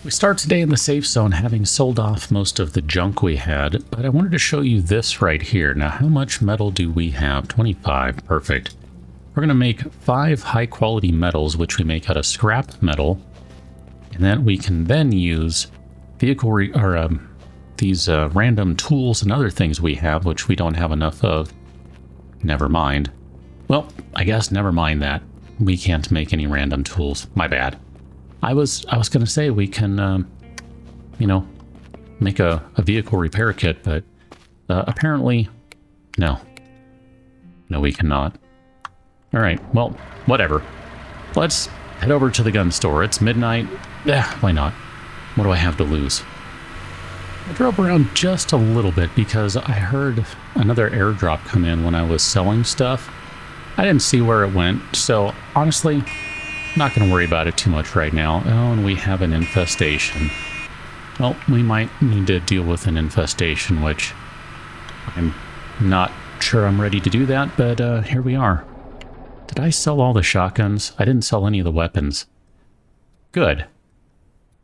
We start today in the safe zone, having sold off most of the junk we had, but I wanted to show you this right here. Now, how much metal do we have? 25. Perfect. We're going to make 5 high-quality metals, which we make out of scrap metal, and then we can then use these random tools and other things we have, which we don't have enough of. Never mind. Well, I guess never mind that. We can't make any random tools. My bad. I was going to say we can, make a vehicle repair kit, but apparently, no. No, we cannot. All right, well, whatever. Let's head over to the gun store. It's midnight. Why not? What do I have to lose? I drove around just a little bit because I heard another airdrop come in when I was selling stuff. I didn't see where it went, so honestly, not going to worry about it too much right now. Oh, and we have an infestation. Well, we might need to deal with an infestation, which I'm not sure I'm ready to do that, but here we are. Did I sell all the shotguns? I didn't sell any of the weapons. Good.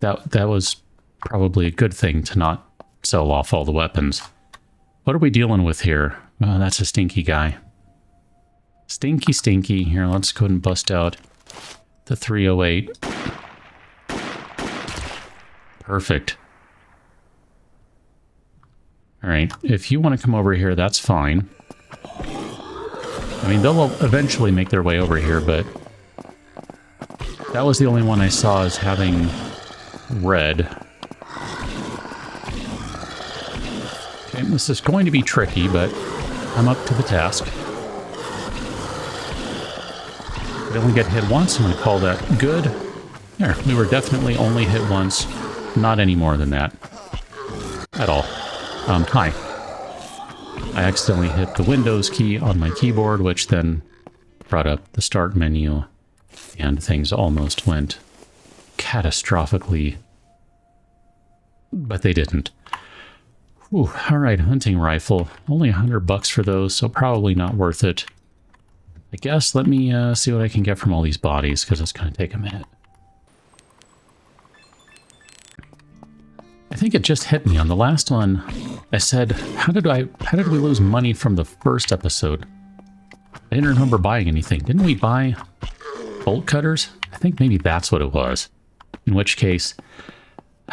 That was probably a good thing to not sell off all the weapons. What are we dealing with here? Oh, that's a stinky guy. Stinky, stinky. Here, let's go ahead and bust out the 308. Perfect. All right, if you want to come over here, that's fine. I mean, they'll eventually make their way over here, but that was the only one I saw as having red. Okay, this is going to be tricky, but I'm up to the task. If I only get hit once, I'm going to call that good. There, we were definitely only hit once. Not any more than that. At all. Hi. I accidentally hit the Windows key on my keyboard, which then brought up the start menu, and things almost went catastrophically. But they didn't. Whew, alright, hunting rifle. Only $100 for those, so probably not worth it. I guess let me see what I can get from all these bodies, because it's going to take a minute. I think it just hit me on the last one. I said, how did we lose money from the first episode? I didn't remember buying anything. Didn't we buy bolt cutters? I think maybe that's what it was. In which case,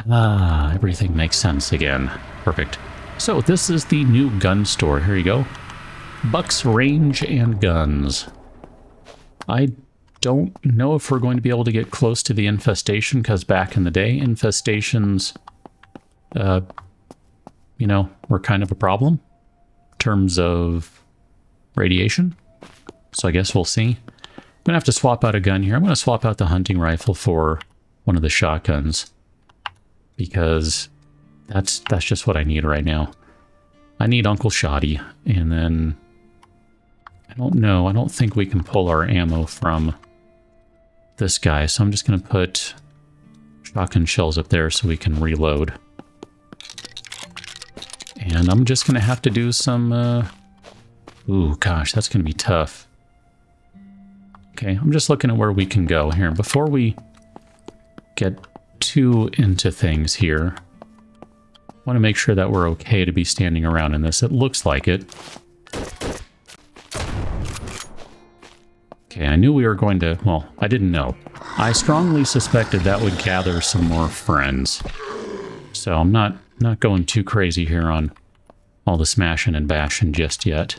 everything makes sense again. Perfect. So this is the new gun store. Here you go. Bucks, range, and guns. I don't know if we're going to be able to get close to the infestation, because back in the day, infestations, were kind of a problem in terms of radiation. So I guess we'll see. I'm going to have to swap out a gun here. I'm going to swap out the hunting rifle for one of the shotguns, because that's just what I need right now. I need Uncle Shoddy, and then I don't know. I don't think we can pull our ammo from this guy, so I'm just going to put shotgun shells up there so we can reload. And I'm just going to have to do some... Ooh, gosh, that's going to be tough. Okay, I'm just looking at where we can go here. Before we get too into things here, I want to make sure that we're okay to be standing around in this. It looks like it. Okay, I knew we were going to... Well, I didn't know. I strongly suspected that would gather some more friends. So I'm not going too crazy here on all the smashing and bashing just yet.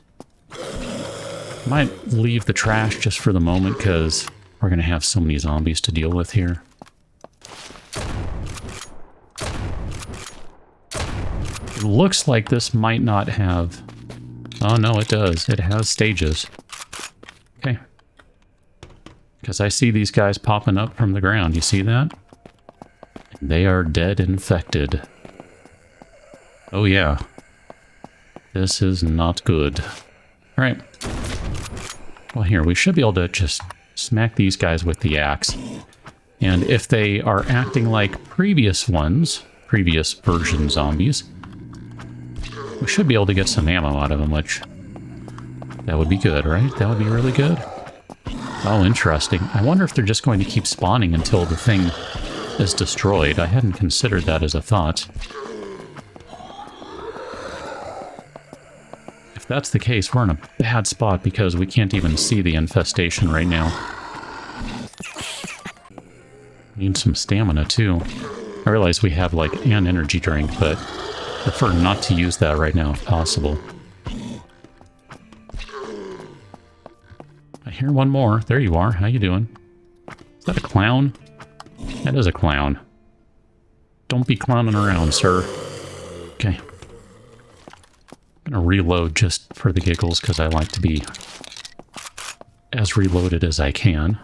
Might leave the trash just for the moment, because we're going to have so many zombies to deal with here. It looks like this might not have... Oh no, it does. It has stages. Okay. Because I see these guys popping up from the ground. You see that? They are dead infected. Oh yeah. This is not good. Alright. Well, here, we should be able to just smack these guys with the axe. And if they are acting like previous version zombies, we should be able to get some ammo out of them, which... that would be good, right? That would be really good. Oh, interesting. I wonder if they're just going to keep spawning until the thing is destroyed. I hadn't considered that as a thought. If that's the case, we're in a bad spot because we can't even see the infestation right now. Need some stamina too. I realize we have like an energy drink, but I prefer not to use that right now if possible. I hear one more. There you are. How you doing? Is that a clown? That is a clown. Don't be clowning around, sir. Okay. I'm gonna reload just for the giggles because I like to be as reloaded as I can.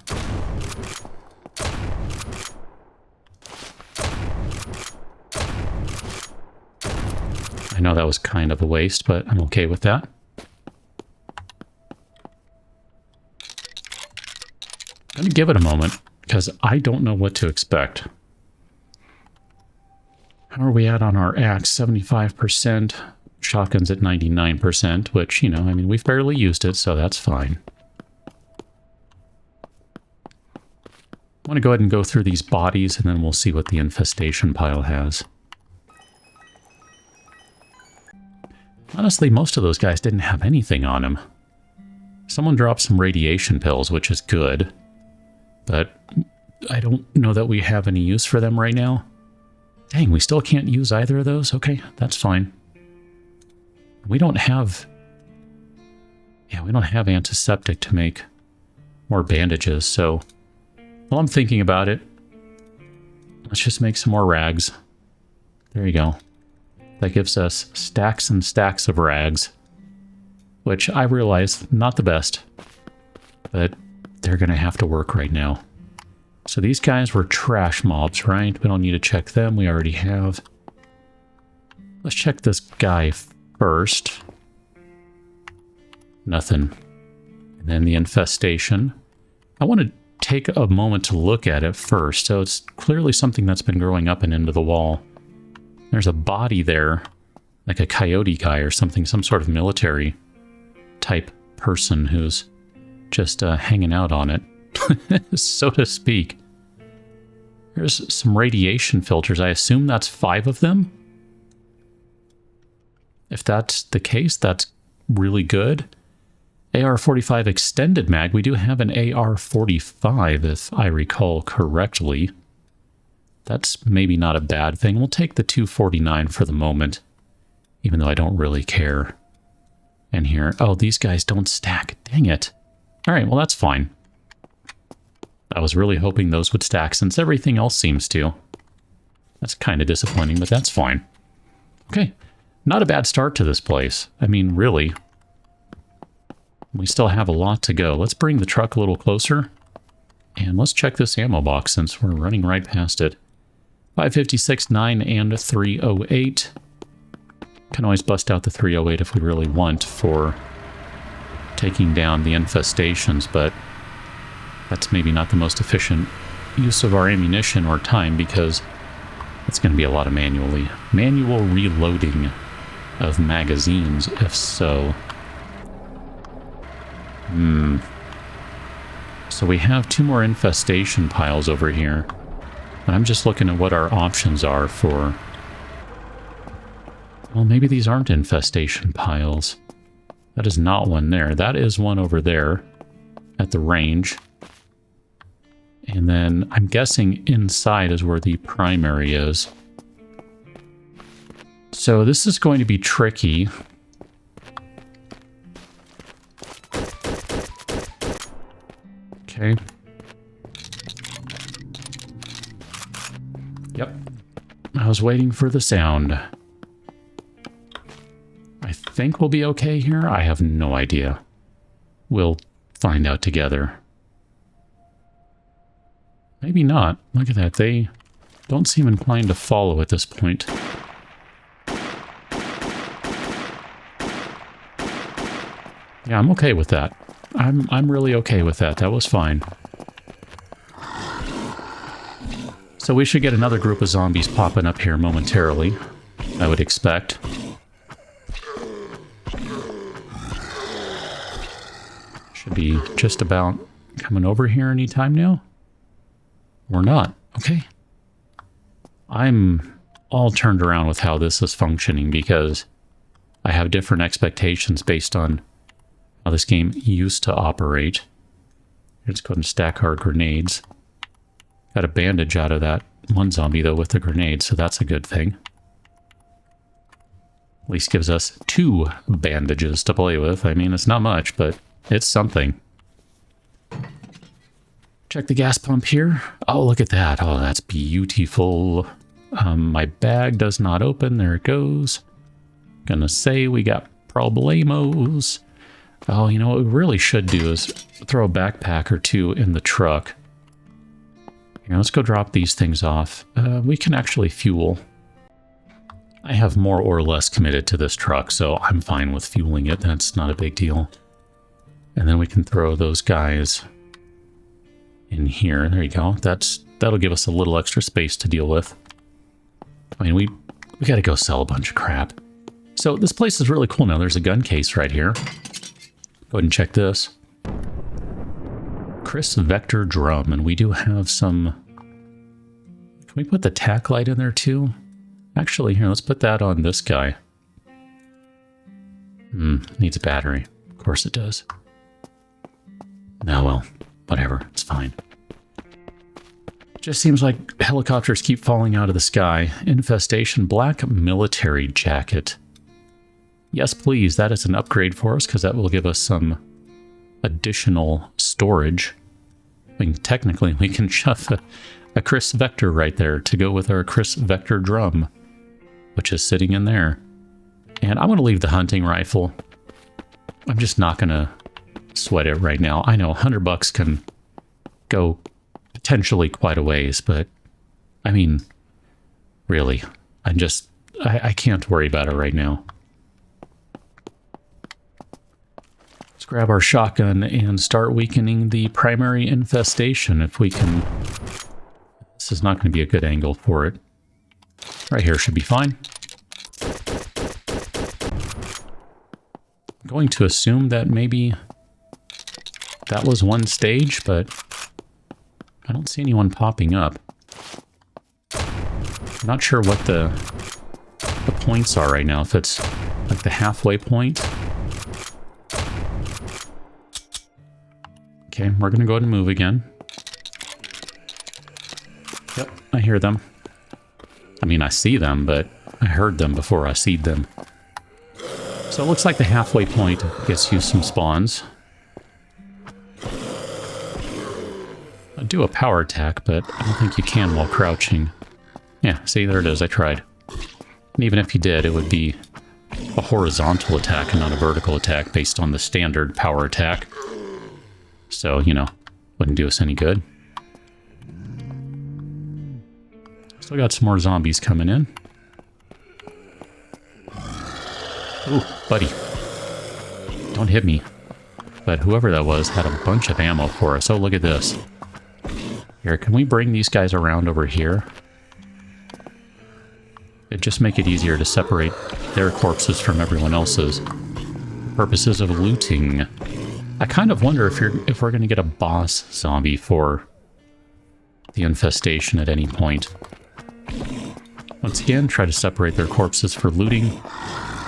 I know that was kind of a waste, but I'm okay with that. I'm gonna give it a moment because I don't know what to expect. How are we at on our axe? 75%. Shotgun's at 99%, which, you know, I mean, we've barely used it, so that's fine. I want to go ahead and go through these bodies, and then we'll see what the infestation pile has. Honestly, most of those guys didn't have anything on them. Someone dropped some radiation pills, which is good, but I don't know that we have any use for them right now. Dang, we still can't use either of those? Okay, that's fine. We don't have... Yeah, we don't have antiseptic to make more bandages, so... While I'm thinking about it, let's just make some more rags. There you go. That gives us stacks and stacks of rags, which I realize, not the best, but they're going to have to work right now. So these guys were trash mobs, right? We don't need to check them. We already have. Let's check this guy first. Nothing. And then the infestation. I want to take a moment to look at it first. So it's clearly something that's been growing up and into the wall. There's a body there, like a coyote guy or something, some sort of military type person who's just hanging out on it, so to speak. There's some radiation filters. I assume that's 5 of them. If that's the case, that's really good. AR-45 extended mag. We do have an AR-45, if I recall correctly. That's maybe not a bad thing. We'll take the 249 for the moment, even though I don't really care. And here, oh, these guys don't stack. Dang it. All right, well, that's fine. I was really hoping those would stack since everything else seems to. That's kind of disappointing, but that's fine. Okay, not a bad start to this place. I mean, really. We still have a lot to go. Let's bring the truck a little closer. And let's check this ammo box since we're running right past it. 556, 9, and 308. Can always bust out the 308 if we really want for taking down the infestations, but that's maybe not the most efficient use of our ammunition or time because it's going to be a lot of manual reloading of magazines, if so. So we have 2 more infestation piles over here. I'm just looking at what our options are for... Well, maybe these aren't infestation piles. That is not one there. That is one over there at the range. And then I'm guessing inside is where the primary is. So this is going to be tricky. Okay. Yep. I was waiting for the sound. I think we'll be okay here. I have no idea. We'll find out together. Maybe not. Look at that. They don't seem inclined to follow at this point. Yeah, I'm okay with that. I'm really okay with that. That was fine. So we should get another group of zombies popping up here momentarily, I would expect. Should be just about coming over here anytime now. Or not. Okay. I'm all turned around with how this is functioning because I have different expectations based on how this game used to operate. Let's go ahead and stack our grenades. Got a bandage out of that one zombie, though, with the grenade, so that's a good thing. At least gives us 2 bandages to play with. I mean, it's not much, but it's something. Check the gas pump here. Oh, look at that. Oh, that's beautiful. My bag does not open. There it goes. Gonna say we got problemos. Oh, you know what we really should do is throw a backpack or 2 in the truck. Here, let's go drop these things off. We can actually fuel. I have more or less committed to this truck, so I'm fine with fueling it. That's not a big deal. And then we can throw those guys in here. There you go. That'll give us a little extra space to deal with. I mean, we got to go sell a bunch of crap. So this place is really cool now. There's a gun case right here. Go ahead and check this. Chris Vector drum, and we do have some... Can we put the tack light in there too? Actually, here, let's put that on this guy. Needs a battery. Of course it does. Oh well, whatever, it's fine. Just seems like helicopters keep falling out of the sky. Infestation, black military jacket. Yes, please, that is an upgrade for us, because that will give us some additional storage. I mean, technically, we can shove a Chris Vector right there to go with our Chris Vector drum, which is sitting in there. And I'm going to leave the hunting rifle. I'm just not going to sweat it right now. I know $100 can go potentially quite a ways, but I mean, really, I can't worry about it right now. Let's grab our shotgun and start weakening the primary infestation if we can. This is not going to be a good angle for it. Right here should be fine. I'm going to assume that maybe that was one stage, but I don't see anyone popping up. I'm not sure what the points are right now, if it's like the halfway point. Okay, we're going to go ahead and move again. Yep, I hear them. I mean, I see them, but I heard them before I seed them. So it looks like the halfway point gets you some spawns. I'd do a power attack, but I don't think you can while crouching. Yeah, see, there it is. I tried. And even if you did, it would be a horizontal attack and not a vertical attack based on the standard power attack. So, you know, wouldn't do us any good. Still got some more zombies coming in. Ooh, buddy. Don't hit me. But whoever that was had a bunch of ammo for us. Oh, look at this. Here, can we bring these guys around over here? It'd just make it easier to separate their corpses from everyone else's. Purposes of looting. I kind of wonder if we're going to get a boss zombie for the infestation at any point. Once again, try to separate their corpses for looting,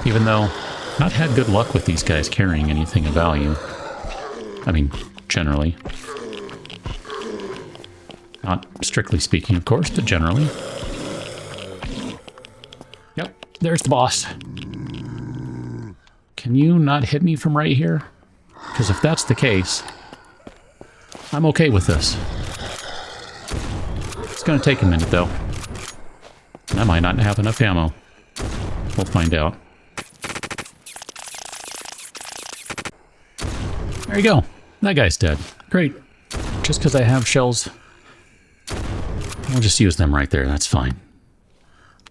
even though I've not had good luck with these guys carrying anything of value. I mean, generally. Not strictly speaking, of course, but generally. Yep, there's the boss. Can you not hit me from right here? Because if that's the case, I'm okay with this. It's going to take a minute, though. I might not have enough ammo. We'll find out. There you go. That guy's dead. Great. Just because I have shells, I'll just use them right there. That's fine.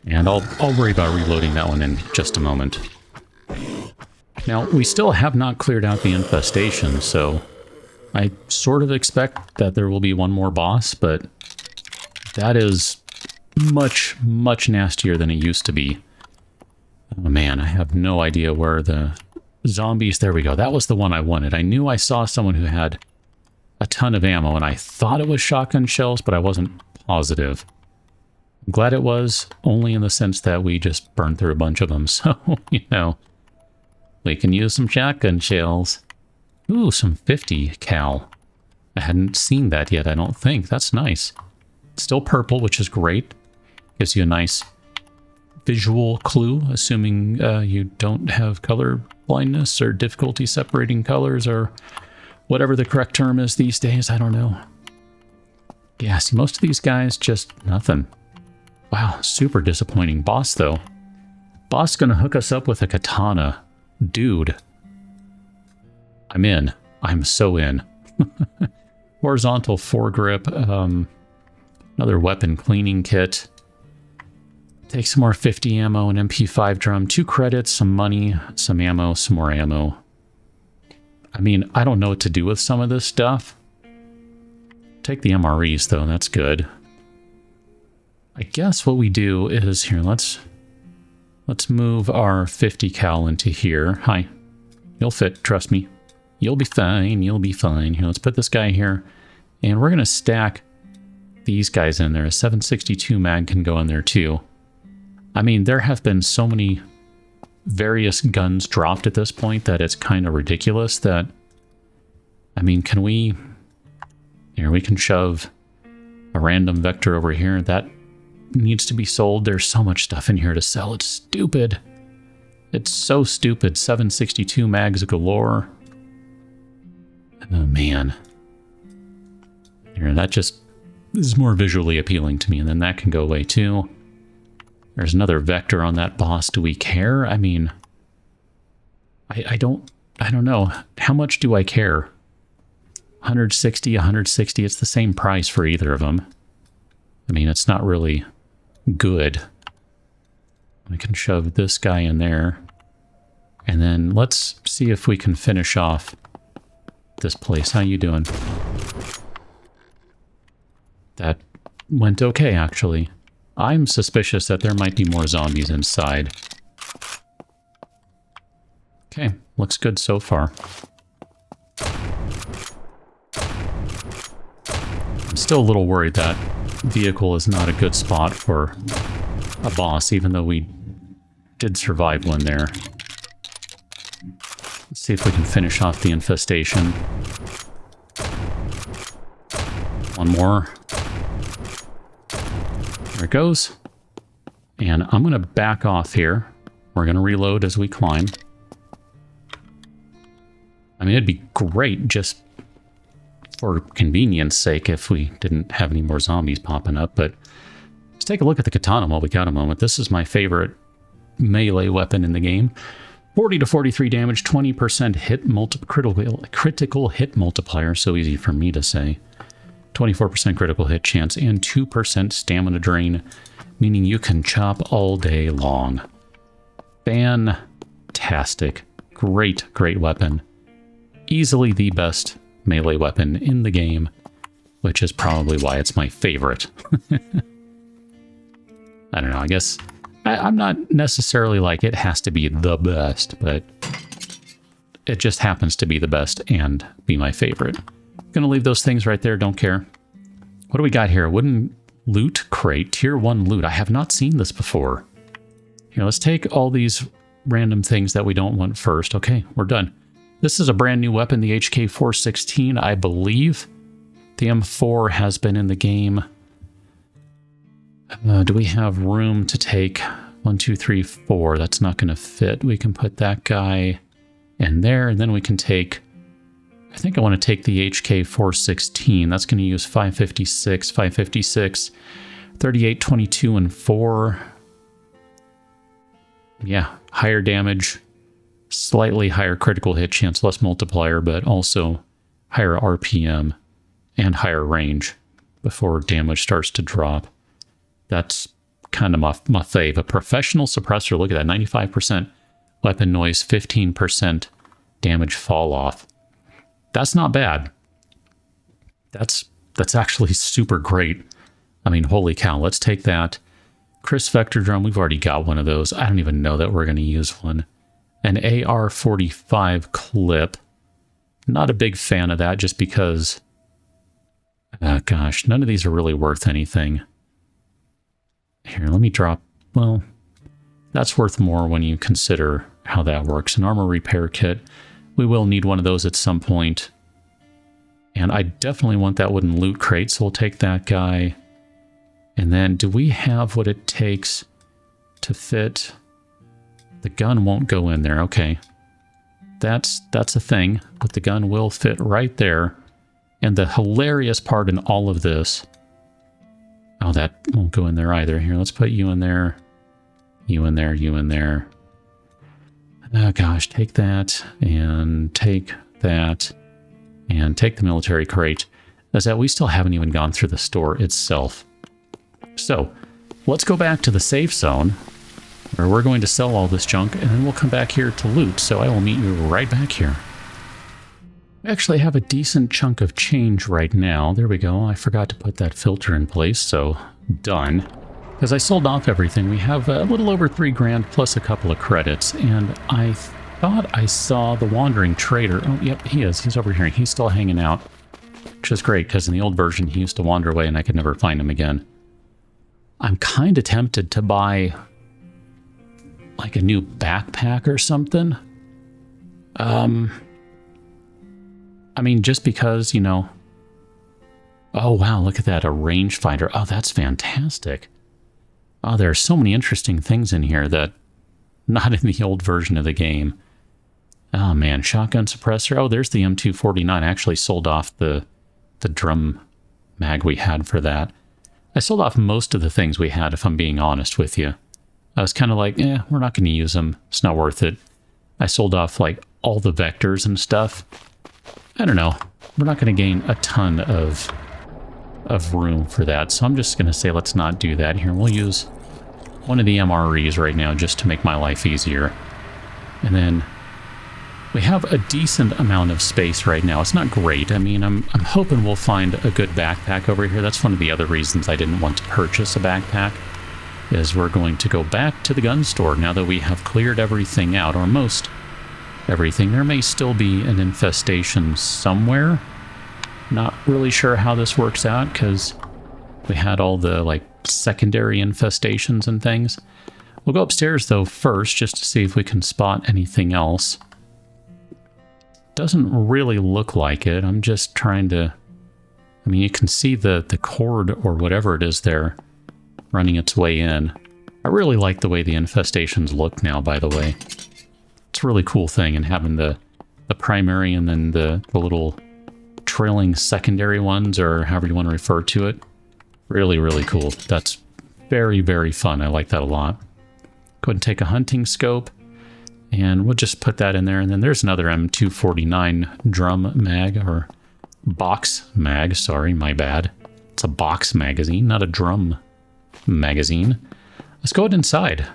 And I'll worry about reloading that one in just a moment. Now, we still have not cleared out the infestation, so I sort of expect that there will be one more boss, but that is much, much nastier than it used to be. Oh man, I have no idea where the zombies... There we go. That was the one I wanted. I knew I saw someone who had a ton of ammo, and I thought it was shotgun shells, but I wasn't positive. I'm glad it was, only in the sense that we just burned through a bunch of them. So, you know, we can use some shotgun shells. Ooh, some 50 cal. I hadn't seen that yet, I don't think. That's nice. Still purple, which is great. Gives you a nice visual clue, assuming you don't have color blindness or difficulty separating colors or whatever the correct term is these days. I don't know. Yeah, see, most of these guys, just nothing. Wow, super disappointing. Boss, though. Boss gonna hook us up with a katana. Dude. I'm in. I'm so in. Horizontal foregrip. Another weapon cleaning kit. Take some more 50 ammo, an MP5 drum, 2 credits, some money, some ammo, some more ammo. I mean, I don't know what to do with some of this stuff. Take the MREs, though. That's good. I guess what we do is, here, let's move our 50 cal into here. Hi. You'll fit, trust me. You'll be fine, you'll be fine. Here, let's put this guy here. And we're going to stack these guys in there. A 762 mag can go in there, too. I mean, there have been so many various guns dropped at this point that it's kind of ridiculous that... I mean, can we... Here, we can shove a random vector over here. That needs to be sold. There's so much stuff in here to sell. It's stupid. It's so stupid. 762 mags galore. Oh, man. Here, that just is more visually appealing to me. And then that can go away, too. There's another vector on that boss. Do we care? I mean, I don't know. How much do I care? 160, 160. It's the same price for either of them. I mean, it's not really good. I can shove this guy in there. And then let's see if we can finish off this place. How you doing? That went okay, actually. I'm suspicious that there might be more zombies inside. Okay, looks good so far. I'm still a little worried that vehicle is not a good spot for a boss, even though we did survive one there. Let's see if we can finish off the infestation. One more. There it goes. And I'm going to back off here. We're going to reload as we climb. I mean, it'd be great just for convenience sake if we didn't have any more zombies popping up, but let's take a look at the katana while we got a moment. This is my favorite melee weapon in the game. 40 to 43 damage, 20% critical hit multiplier, so easy for me to say. 24% critical hit chance, and 2% stamina drain, meaning you can chop all day long. Fantastic. Great, great weapon. Easily the best melee weapon in the game, which is probably why it's my favorite. I don't know, I guess I'm not necessarily like it has to be the best, but it just happens to be the best and be my favorite. Gonna leave those things right there, don't care. What do we got here? Wooden loot crate, tier 1 loot. I have not seen this before. Here, let's take all these random things that we don't want first. Okay, we're done. This is a brand new weapon, the HK416, I believe. The M4 has been in the game. Do we have room to take 1, 2, 3, 4? That's not going to fit. We can put that guy in there, and then we can take... I think I want to take the HK416. That's going to use 556, 556, 38, 22, and 4. Yeah, higher damage, slightly higher critical hit chance, less multiplier, but also higher RPM and higher range before damage starts to drop. That's kind of my fave. A professional suppressor, look at that, 95% weapon noise, 15% damage fall off. That's not bad. That's actually super great. I mean, holy cow, let's take that. Chris Vector Drum, we've already got one of those. I don't even know that we're going to use one. An AR-45 clip. Not a big fan of that just because, gosh, none of these are really worth anything. Here, let me drop... Well, that's worth more when you consider how that works. An armor repair kit. We will need one of those at some point. And I definitely want that wooden loot crate, so we'll take that guy. And then, do we have what it takes to fit... The gun won't go in there. Okay. That's a thing, but the gun will fit right there. And the hilarious part in all of this... Oh, that won't go in there either. Here, let's put you in there. You in there, you in there. Oh gosh, take that, and take that, and take the military crate. Is that we still haven't even gone through the store itself. So, let's go back to the safe zone, where we're going to sell all this junk, and then we'll come back here to loot, so I will meet you right back here. We actually have a decent chunk of change right now. There we go. I forgot to put that filter in place, so done. Because I sold off everything, we have a little over 3 grand plus a couple of credits, and I thought I saw the Wandering Trader. Oh, yep, he is. He's over here. He's still hanging out, which is great, because in the old version, he used to wander away and I could never find him again. I'm kind of tempted to buy, like, a new backpack or something. I mean, just because, you know... Oh, wow, look at that, a rangefinder. Oh, that's fantastic. Oh, there are so many interesting things in here that not in the old version of the game. Oh, man, shotgun suppressor. Oh, there's the M249. I actually sold off the drum mag we had for that. I sold off most of the things we had, if I'm being honest with you. I was kind of like, we're not going to use them. It's not worth it. I sold off, like, all the vectors and stuff. I don't know. We're not going to gain a ton of room for that, so I'm just going to say let's not do that here. We'll use one of the MREs right now just to make my life easier. And then we have a decent amount of space right now. It's not great. I mean, I'm hoping we'll find a good backpack over here. That's one of the other reasons I didn't want to purchase a backpack, is we're going to go back to the gun store now that we have cleared everything out, or most everything. There may still be an infestation somewhere. Not really sure how this works out, because we had all the, like, secondary infestations and things. We'll go upstairs, though, first, just to see if we can spot anything else. Doesn't really look like it. I'm just trying to... I mean, you can see the cord, or whatever it is there, running its way in. I really like the way the infestations look now, by the way. It's a really cool thing, and having the primary and then the little trailing secondary ones, or however you want to refer to it. Really, really cool. That's very, very fun. I like that a lot. Go ahead and take a hunting scope, and we'll just put that in there. And then there's another M249 drum mag, or box mag. Sorry, my bad. It's a box magazine, not a drum magazine. Let's go inside.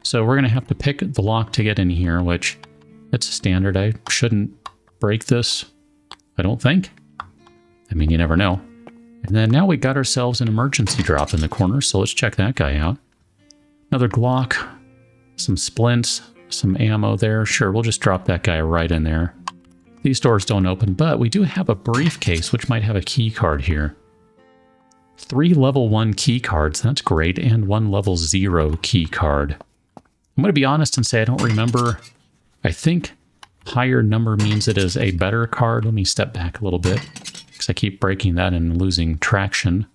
So we're going to have to pick the lock to get in here, which it's standard. I shouldn't break this, I don't think. I mean, you never know. And then now we got ourselves an emergency drop in the corner, so let's check that guy out. Another Glock, some splints, some ammo there. Sure, we'll just drop that guy right in there. These doors don't open, but we do have a briefcase, which might have a key card here. 3 level 1 key cards, that's great, and 1 level 0 key card. I'm going to be honest and say I don't remember. I think higher number means it is a better card. Let me step back a little bit, because I keep breaking that and losing traction.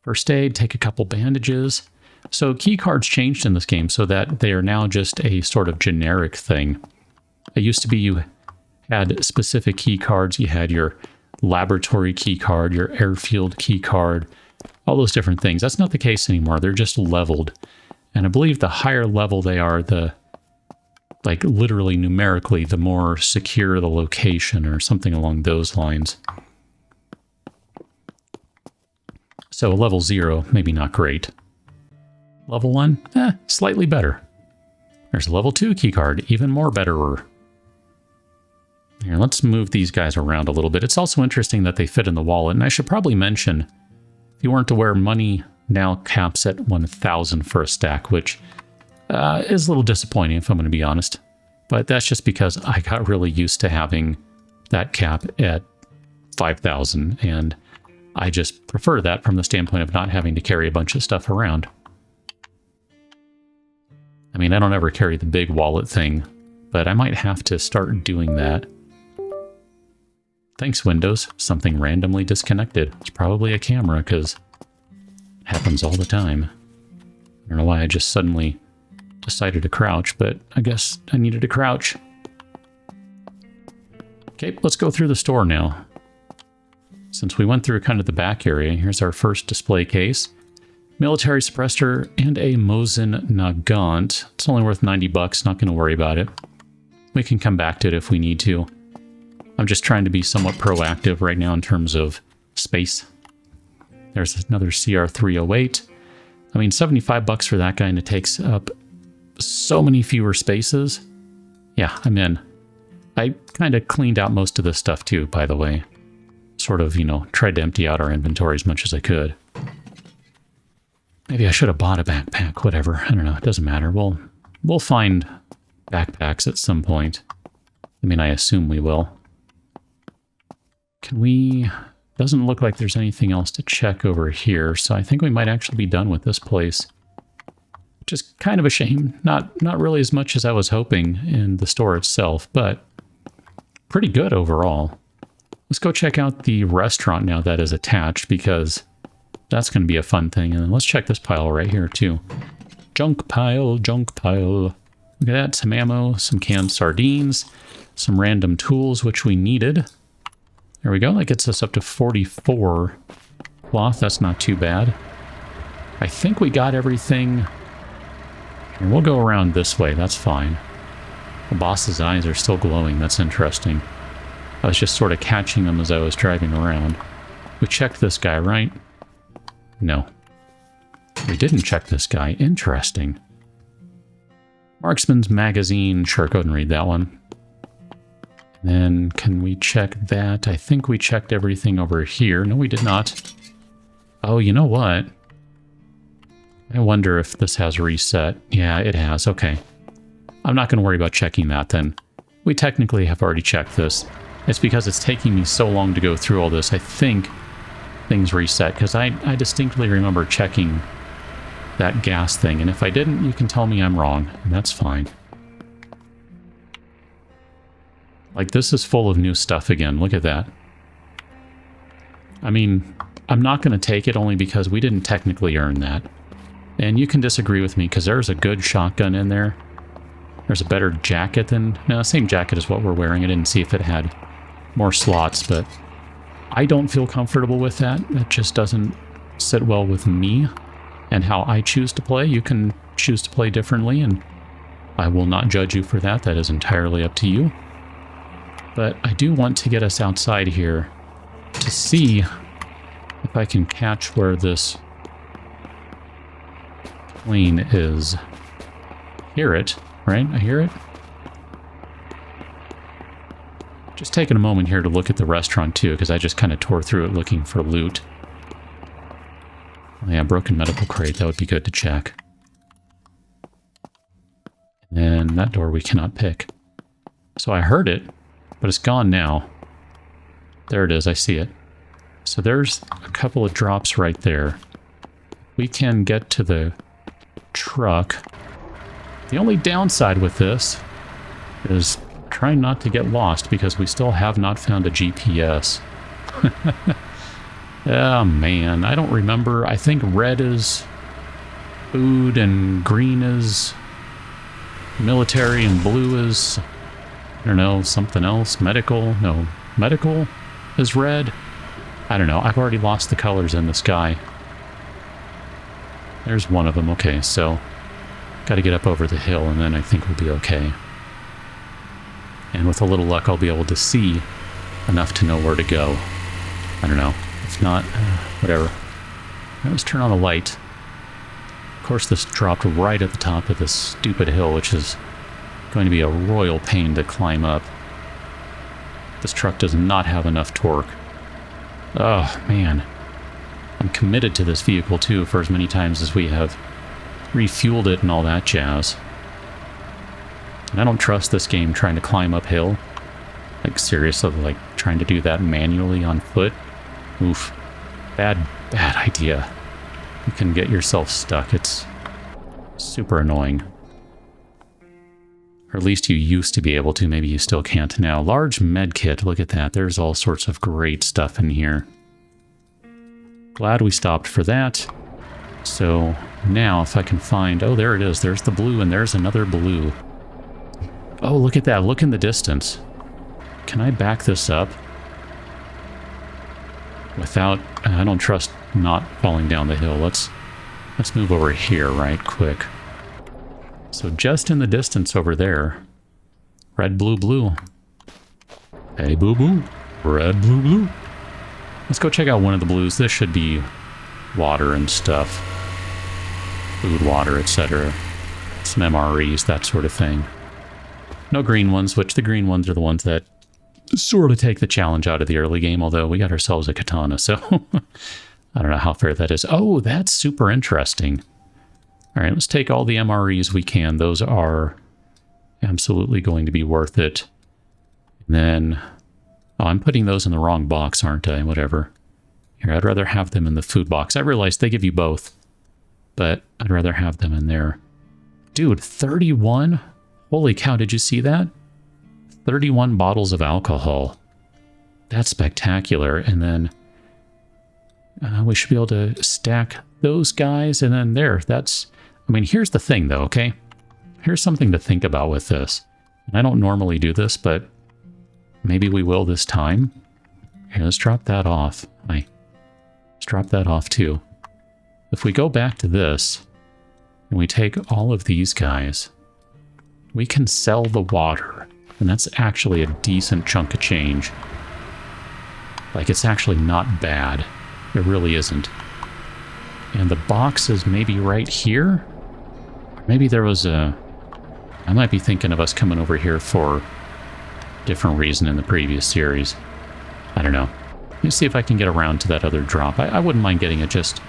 First aid, take a couple bandages. So key cards changed in this game so that they are now just a sort of generic thing. It used to be you had specific key cards. You had your laboratory key card, your airfield key card, all those different things. That's not the case anymore. They're just leveled. And I believe the higher level they are, the, like, literally numerically, the more secure the location, or something along those lines. So level 0, maybe not great. Level 1, slightly better. There's a level 2 keycard, even more betterer. Here, let's move these guys around a little bit. It's also interesting that they fit in the wallet, and I should probably mention, if you weren't aware, money now caps at 1,000 for a stack, which is a little disappointing, if I'm going to be honest. But that's just because I got really used to having that cap at 5,000, and I just prefer that from the standpoint of not having to carry a bunch of stuff around. I mean, I don't ever carry the big wallet thing, but I might have to start doing that. Thanks, Windows. Something randomly disconnected. It's probably a camera, because it happens all the time. I don't know why I just suddenly decided to crouch, but I guess I needed to crouch. Okay, let's go through the store now. Since we went through kind of the back area, here's our first display case. Military suppressor and a Mosin Nagant. It's only worth 90 bucks, not going to worry about it. We can come back to it if we need to. I'm just trying to be somewhat proactive right now in terms of space. There's another CR308. I mean, 75 bucks for that guy, and it takes up so many fewer spaces. Yeah, I'm in. I kind of cleaned out most of this stuff too, by the way. Sort of, you know, tried to empty out our inventory as much as I could. Maybe I should have bought a backpack, whatever. I don't know, it doesn't matter. We'll find backpacks at some point. I mean, I assume we will. Can we... Doesn't look like there's anything else to check over here, so I think we might actually be done with this place. Which is kind of a shame. Not really as much as I was hoping in the store itself, but pretty good overall. Let's go check out the restaurant now that is attached, because that's going to be a fun thing. And let's check this pile right here, too. Junk pile, junk pile. Look at that, some ammo, some canned sardines, some random tools, which we needed. There we go, that gets us up to 44 cloth. That's not too bad. I think we got everything. And we'll go around this way, that's fine. The boss's eyes are still glowing, that's interesting. I was just sort of catching them as I was driving around. We checked this guy, right? No. We didn't check this guy. Interesting. Marksman's Magazine. Sure, go ahead and read that one. Then, can we check that? I think we checked everything over here. No, we did not. Oh, you know what? I wonder if this has reset. Yeah, it has. Okay. I'm not going to worry about checking that then. We technically have already checked this. It's because it's taking me so long to go through all this. I think things reset, because I distinctly remember checking that gas thing. And if I didn't, you can tell me I'm wrong. And that's fine. Like, this is full of new stuff again. Look at that. I mean, I'm not going to take it only because we didn't technically earn that. And you can disagree with me, because there's a good shotgun in there. There's a better jacket than... No, same jacket as what we're wearing. I didn't see if it had more slots, but I don't feel comfortable with that. That just doesn't sit well with me and how I choose to play. You can choose to play differently, and I will not judge you for that. That is entirely up to you. But I do want to get us outside here to see if I can catch where this plane is. Hear it, right? I hear it. Just taking a moment here to look at the restaurant too, because I just kind of tore through it looking for loot. Oh, yeah, broken medical crate, that would be good to check. And then that door we cannot pick. So I heard it, but it's gone now. There it is, I see it. So there's a couple of drops right there. We can get to the truck. The only downside with this is trying not to get lost, because we still have not found a GPS. Oh man, I don't remember. I think red is food and green is military and blue is, I don't know, something else. Medical? No, medical is red. I don't know. I've already lost the colors in the sky. There's one of them. Okay, so got to get up over the hill, and then I think we'll be okay. And with a little luck, I'll be able to see enough to know where to go. I don't know. If not, whatever. Now let's turn on the light. Of course, this dropped right at the top of this stupid hill, which is going to be a royal pain to climb up. This truck does not have enough torque. Oh, man. I'm committed to this vehicle, too, for as many times as we have refueled it and all that jazz. And I don't trust this game trying to climb uphill. Like, seriously, like, trying to do that manually on foot. Oof. Bad idea. You can get yourself stuck. It's super annoying. Or at least you used to be able to. Maybe you still can't now. Large med kit. Look at that. There's all sorts of great stuff in here. Glad we stopped for that. So now if I can find... Oh, there it is. There's the blue and there's another blue. Oh, look at that. Look in the distance. Can I back this up? Without... I don't trust not falling down the hill. Let's move over here right quick. So just in the distance over there. Red, blue, blue. Hey, boo, boo. Red, blue, blue. Let's go check out one of the blues. This should be water and stuff. Food, water, etc. Some MREs, that sort of thing. No green ones, which the green ones are the ones that sort of take the challenge out of the early game, although we got ourselves a katana, so I don't know how fair that is. Oh, that's super interesting. All right, let's take all the MREs we can. Those are absolutely going to be worth it. And then... Oh, I'm putting those in the wrong box, aren't I? Whatever. Here, I'd rather have them in the food box. I realize they give you both, but I'd rather have them in there. Dude, 31? Holy cow, did you see that? 31 bottles of alcohol. That's spectacular. And then we should be able to stack those guys. And then there, that's... I mean, here's the thing, though, okay? Here's something to think about with this. And I don't normally do this, but maybe we will this time. Here, let's drop that off. Let's drop that off, too. If we go back to this, and we take all of these guys, we can sell the water. And that's actually a decent chunk of change. Like, it's actually not bad. It really isn't. And the box is maybe right here? Maybe there was a... I might be thinking of us coming over here for a different reason in the previous series. I don't know. Let me see if I can get around to that other drop. I wouldn't mind getting it just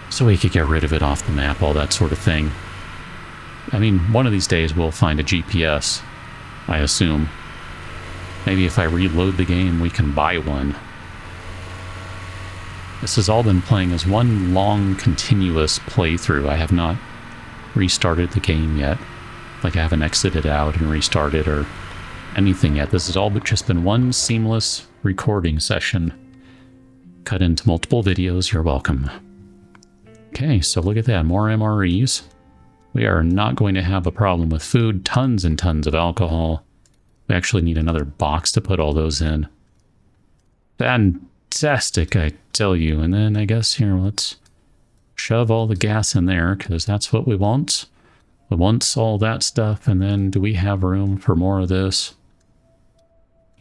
so we could get rid of it off the map, all that sort of thing. I mean, one of these days we'll find a GPS, I assume. Maybe if I reload the game, we can buy one. This has all been playing as one long, continuous playthrough. I have not restarted the game yet. Like, I haven't exited out and restarted or anything yet. This has all just been one seamless recording session. Cut into multiple videos. You're welcome. Okay, so look at that. More MREs. We are not going to have a problem with food. Tons and tons of alcohol. We actually need another box to put all those in. Fantastic, I tell you. And then I guess here, let's shove all the gas in there, because that's what we want. We want all that stuff. And then do we have room for more of this?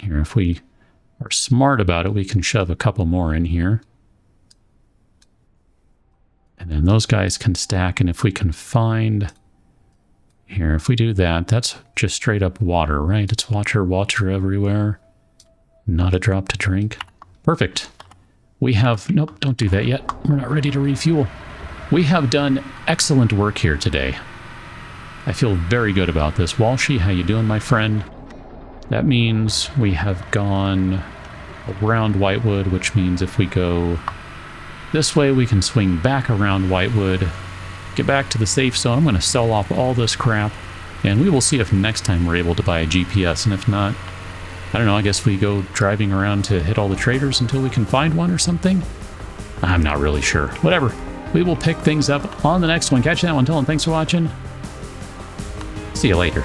Here, if we are smart about it, we can shove a couple more in here. And then those guys can stack. And if we can find... Here, if we do that, that's just straight up water, right? It's water everywhere. Not a drop to drink. Perfect. We have... Nope, don't do that yet. We're not ready to refuel. We have done excellent work here today. I feel very good about this. Walshy, how you doing, my friend? That means we have gone around Whitewood, which means if we go this way, we can swing back around Whitewood, get back to the safe zone. I'm going to sell off all this crap, and we will see if next time we're able to buy a GPS, and if not, I don't know, I guess we go driving around to hit all the traders until we can find one or something? I'm not really sure. Whatever. We will pick things up on the next one. Catch you that one. Until then, thanks for watching. See you later.